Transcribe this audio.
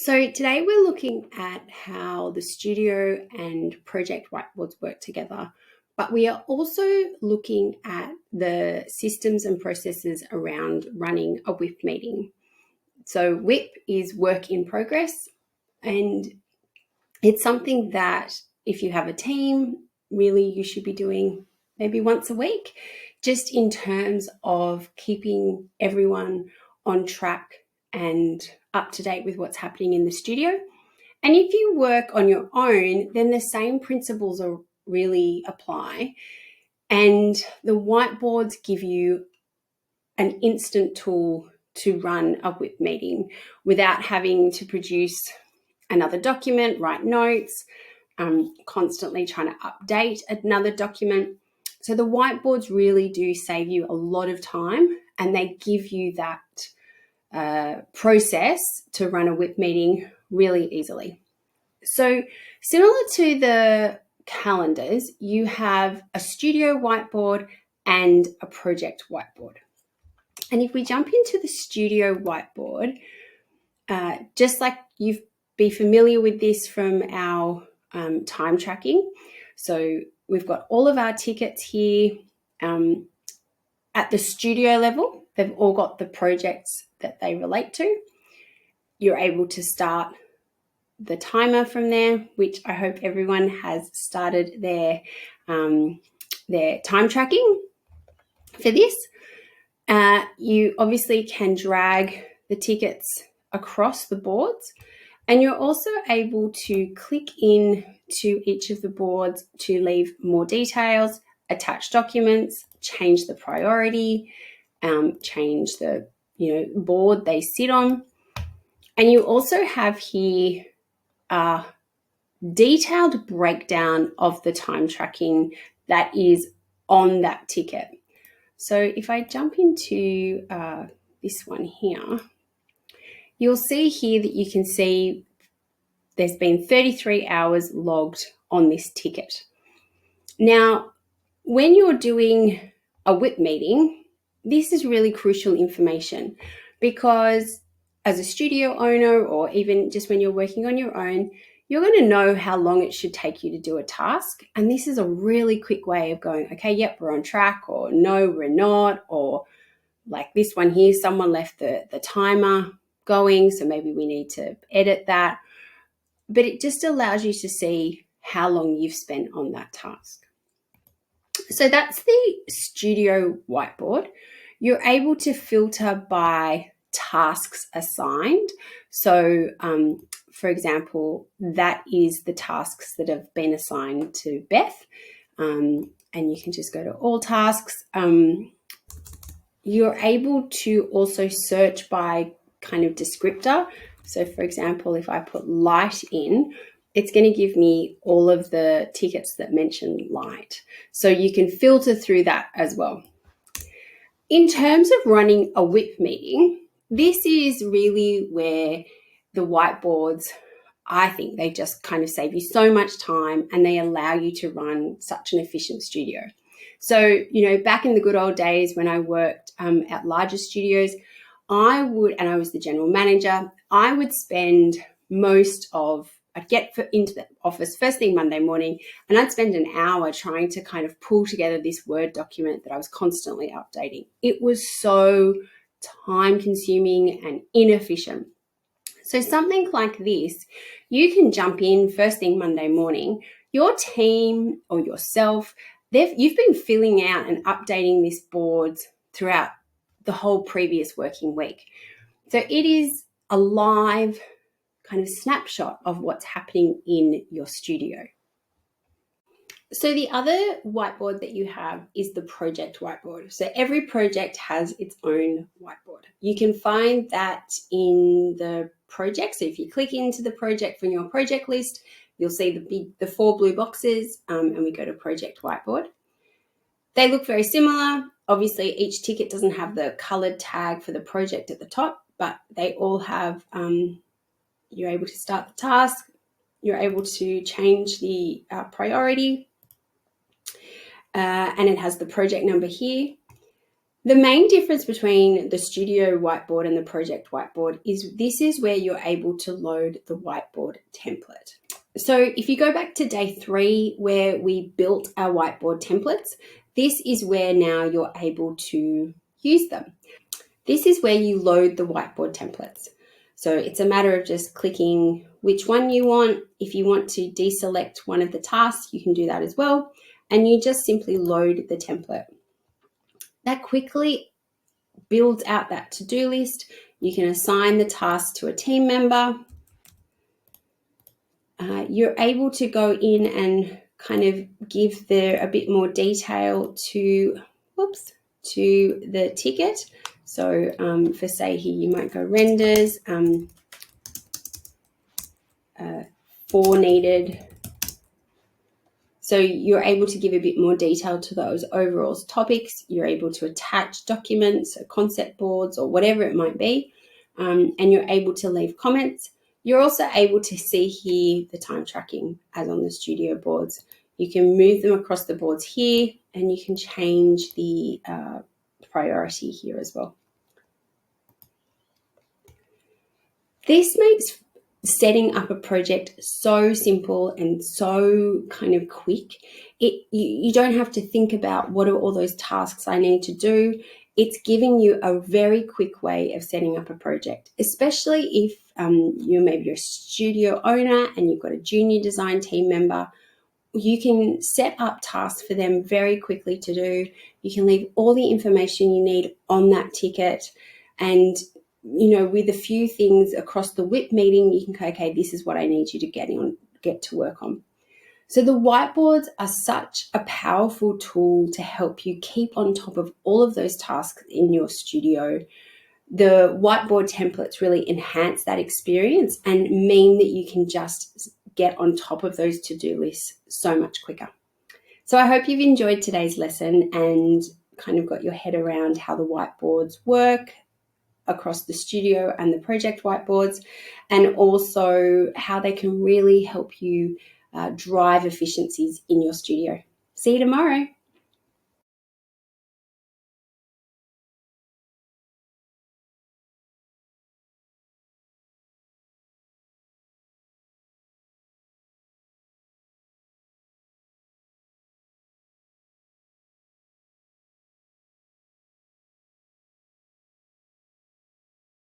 So today we're looking at how the Studio and Project Whiteboards work together, but we are also looking at the systems and processes around running a WIP meeting. So WIP is work in progress, and it's something that if you have a team, really you should be doing maybe once a week, just in terms of keeping everyone on track and up to date with what's happening in the studio. And if you work on your own, then the same principles are really apply. And the whiteboards give you an instant tool to run a WIP meeting without having to produce another document, write notes, constantly trying to update another document. So the whiteboards really do save you a lot of time, and they give you that process to run a WIP meeting really easily. So similar to the calendars, you have a studio whiteboard and a project whiteboard. And if we jump into the studio whiteboard, just like you've be familiar with this from our time tracking. So we've got all of our tickets here at the studio level. They've all got the projects that they relate to. You're able to start the timer from there, which I hope everyone has started their time tracking for this. You obviously can drag the tickets across the boards, and you're also able to click in to each of the boards to leave more details, attach documents, change the priority, change the board they sit on. And you also have here a detailed breakdown of the time tracking that is on that ticket. So if I jump into this one here, you'll see here that you can see there's been 33 hours logged on this ticket. Now, when you're doing a WIP meeting, this is really crucial information, because as a studio owner, or even just when you're working on your own, you're going to know how long it should take you to do a task. And this is a really quick way of going, okay, yep, we're on track, or no, we're not, or like this one here, someone left the timer going, so maybe we need to edit that. But it just allows you to see how long you've spent on that task. So that's the studio whiteboard. You're able to filter by tasks assigned. So, for example, that is the tasks that have been assigned to Beth. And you can just go to all tasks. You're able to also search by kind of descriptor. So, for example, if I put light in, it's going to give me all of the tickets that mention light. So you can filter through that as well. In terms of running a WIP meeting, this is really where the whiteboards, I think they just kind of save you so much time, and they allow you to run such an efficient studio. So, back in the good old days when I worked at larger studios, I was the general manager, I would spend I'd get into the office first thing Monday morning, and I'd spend an hour trying to kind of pull together this Word document that I was constantly updating. It was so time consuming and inefficient. So something like this, you can jump in first thing Monday morning. Your team or yourself, you've been filling out and updating this board throughout the whole previous working week. So it is a live kind of snapshot of what's happening in your studio. So the other whiteboard that you have is the project whiteboard. So every project has its own whiteboard. You can find that in the project. So if you click into the project from your project list, you'll see the 4 blue boxes, and we go to project whiteboard. They look very similar. Obviously, each ticket doesn't have the colored tag for the project at the top, but they all have, you're able to start the task, you're able to change the priority, and it has the project number here. The main difference between the Studio Whiteboard and the Project Whiteboard is this is where you're able to load the whiteboard template. So if you go back to day 3 where we built our whiteboard templates, this is where now you're able to use them. This is where you load the whiteboard templates. So it's a matter of just clicking which one you want. If you want to deselect one of the tasks, you can do that as well. And you just simply load the template. That quickly builds out that to-do list. You can assign the task to a team member. You're able to go in and kind of give a bit more detail to the ticket. So for say here, you might go renders, 4 needed. So you're able to give a bit more detail to those overall topics. You're able to attach documents, or concept boards, or whatever it might be, and you're able to leave comments. You're also able to see here the time tracking as on the studio boards. You can move them across the boards here, and you can change the priority here as well. This makes setting up a project so simple and so kind of quick. You don't have to think about what are all those tasks I need to do. It's giving you a very quick way of setting up a project, especially if you're maybe a studio owner and you've got a junior design team member. You can set up tasks for them very quickly to do. You can leave all the information you need on that ticket, and with a few things across the WIP meeting, you can go, okay, this is what I need you to get to work on. So the whiteboards are such a powerful tool to help you keep on top of all of those tasks in your studio. The whiteboard templates really enhance that experience and mean that you can just get on top of those to-do lists so much quicker. So I hope you've enjoyed today's lesson and kind of got your head around how the whiteboards work across the studio and the project whiteboards, and also how they can really help you drive efficiencies in your studio. See you tomorrow.